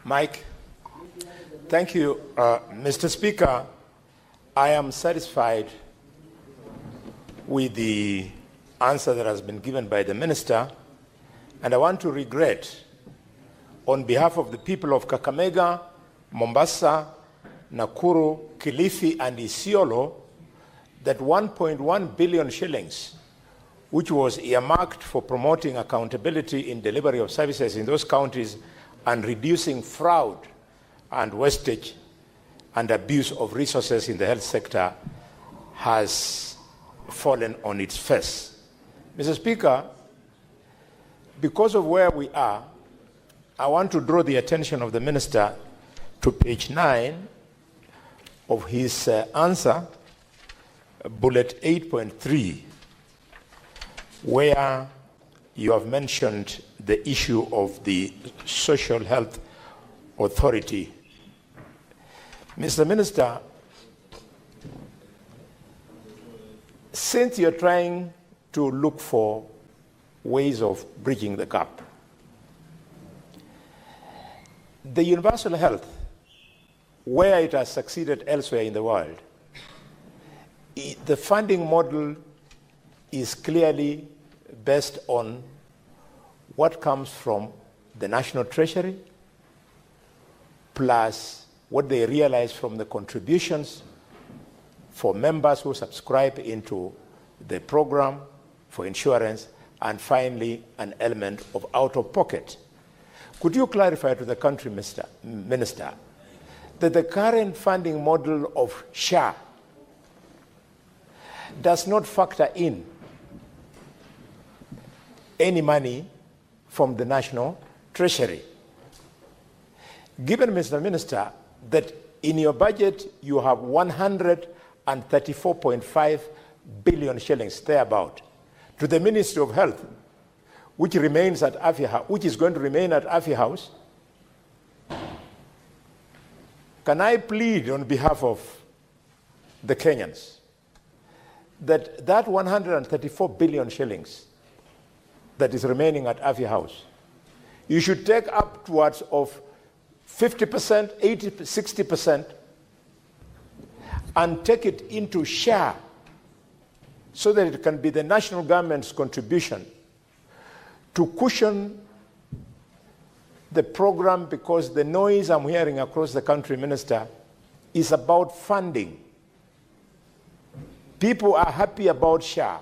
Mike. Thank you, Mr. Speaker. I am satisfied with the answer that has been given by the Minister, and I want to regret, on behalf of the people of Kakamega, Mombasa, Nakuru, Kilifi, and Isiolo, that 1.1 billion shillings, which was earmarked for promoting accountability in delivery of services in those counties and reducing fraud and wastage and abuse of resources in the health sector, has fallen on its face. Mr. Speaker, because of where we are, I want to draw the attention of the Minister to page 9 of his answer, bullet 8.3, where you have mentioned the issue of the Social Health Authority. Mr. Minister, since you're trying to look for ways of bridging the gap, the universal health, where it has succeeded elsewhere in the world, the funding model is clearly based on what comes from the National Treasury, plus what they realize from the contributions for members who subscribe into the program for insurance, and finally an element of out-of-pocket. Could you clarify to the country, Minister, that the current funding model of SHA does not factor in any money from the National Treasury? Given, Mr. Minister, that in your budget you have 134.5 billion shillings thereabout to the Ministry of Health, which remains at which is going to remain at Afya House, can I plead on behalf of the Kenyans that that 134 billion shillings that is remaining at Afya House, you should take upwards of 50%, 80%, 60%, and take it into SHA so that it can be the national government's contribution to cushion the program, because the noise I'm hearing across the country, Minister, is about funding. People are happy about SHA,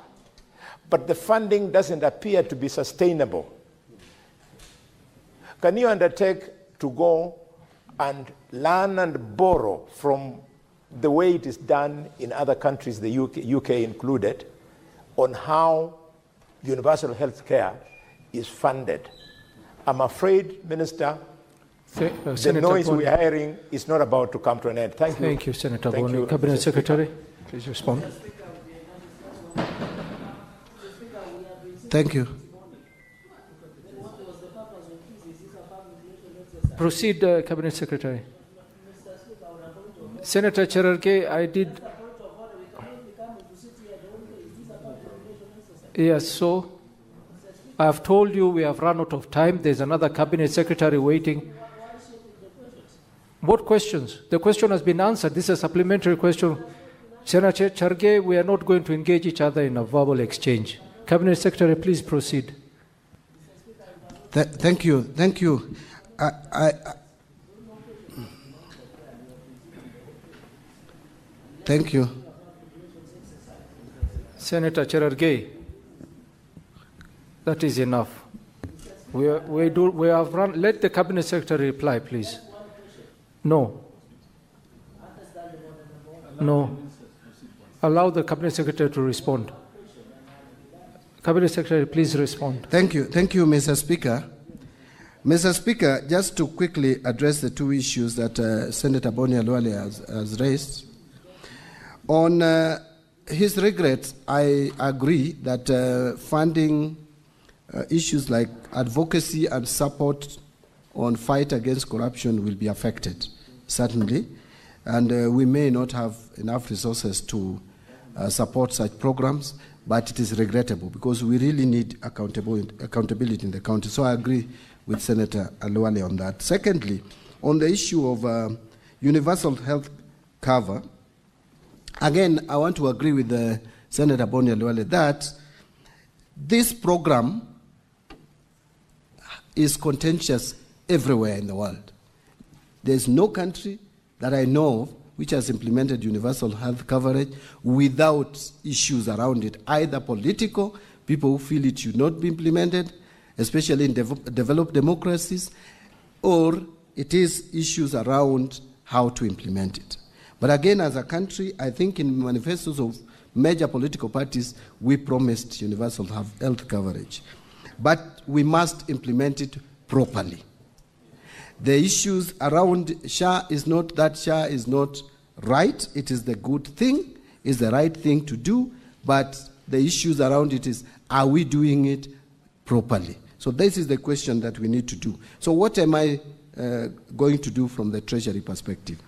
but the funding doesn't appear to be sustainable. Can you undertake to go and learn and borrow from the way it is done in other countries, the UK included, on how universal health care is funded? I'm afraid, Minister, the noise we are hearing is not about to come to an end. Thank you. Thank you, Senator Boni. Cabinet Secretary, please respond. Thank you. Proceed, Cabinet Secretary. Senator Cherargei, I did. Yes, so I have told you we have run out of time. There's another Cabinet Secretary waiting. What questions? The question has been answered. This is a supplementary question. Senator Cherargei, we are not going to engage each other in a verbal exchange. Cabinet Secretary, please proceed. Thank you. Thank you. Thank you. Senator Cherargei, that is enough. We have run. Let the Cabinet Secretary reply, please. No. No. Allow the Cabinet Secretary to respond. Cabinet Secretary, please respond. Thank you. Thank you, Mr. Speaker. Mr. Speaker, just to quickly address the two issues that Senator Boni has raised. On his regrets, I agree that funding issues like advocacy and support on fight against corruption will be affected, certainly. And we may not have enough resources to support such programs, but it is regrettable because we really need accountability in the country. So I agree with Senator Khalwale on that. Secondly, on the issue of universal health cover, again, I want to agree with Senator Boni that this program is contentious everywhere in the world. There's no country that I know of which has implemented universal health coverage without issues around it, either political, people who feel it should not be implemented, especially in developed democracies, or it is issues around how to implement it. But again, as a country, I think in manifestos of major political parties, we promised universal health coverage. But we must implement it properly. The issues around SHA is not that SHA is not right. It is the good thing, it's the right thing to do, but the issues around it is, are we doing it properly? So this is the question that we need to do. So what am I going to do from the Treasury perspective?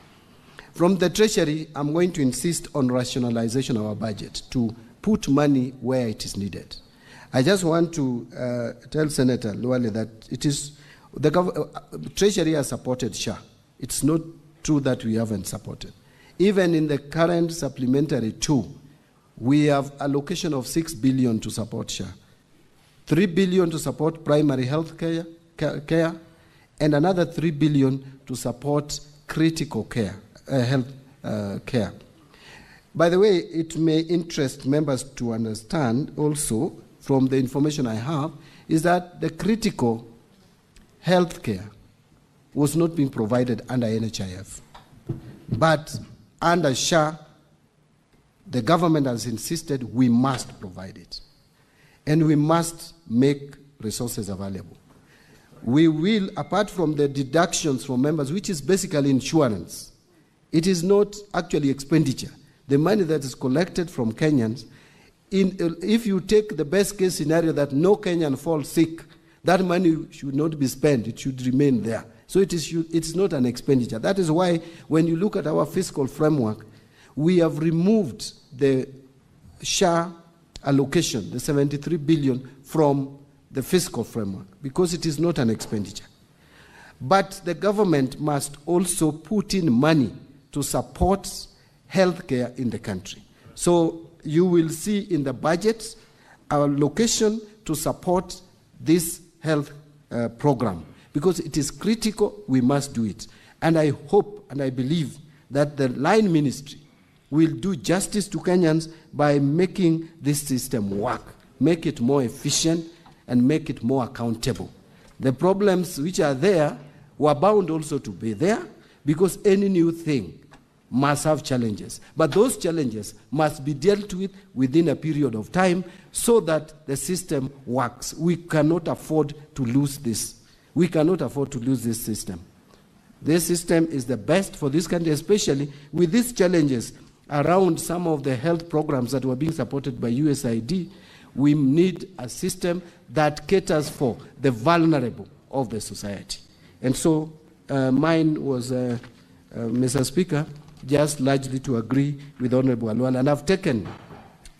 From the Treasury, I'm going to insist on rationalization of our budget to put money where it is needed. I just want to tell Senator Khalwale that it is the Treasury has supported SHA. It's not true that we haven't supported. Even in the current supplementary 2, we have allocation of 6 billion to support SHA, 3 billion to support primary health care, and another 3 billion to support critical care, health care. By the way, it may interest members to understand also from the information I have is that the critical health care was not being provided under NHIF. But under SHA, the government has insisted we must provide it. And we must make resources available. We will, apart from the deductions from members, which is basically insurance, it is not actually expenditure. The money that is collected from Kenyans, if you take the best case scenario that no Kenyan falls sick, that money should not be spent, it should remain there. So it's not an expenditure. That is why when you look at our fiscal framework, we have removed the SHA allocation, the 73 billion, from the fiscal framework because it is not an expenditure. But the government must also put in money to support healthcare in the country. So you will see in the budget our allocation to support this health program. Because it is critical, we must do it. And I hope and I believe that the line ministry will do justice to Kenyans by making this system work, make it more efficient, and make it more accountable. The problems which are there were bound also to be there because any new thing must have challenges. But those challenges must be dealt with within a period of time so that the system works. We cannot afford to lose this. We cannot afford to lose this system. This system is the best for this country, especially with these challenges around some of the health programs that were being supported by USAID. We need a system that caters for the vulnerable of the society. And so mine was, Mr. Speaker, just largely to agree with Honorable Khalwale. And I've taken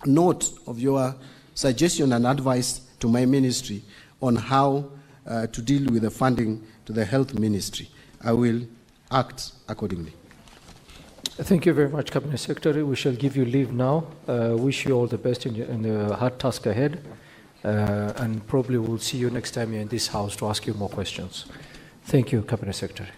note of your suggestion and advice to my ministry on how to deal with the funding to the health ministry. I will act accordingly. Thank you very much, Cabinet Secretary. We shall give you leave now. Wish you all the best in the hard task ahead. And probably we'll see you next time you're in this house to ask you more questions. Thank you, Cabinet Secretary.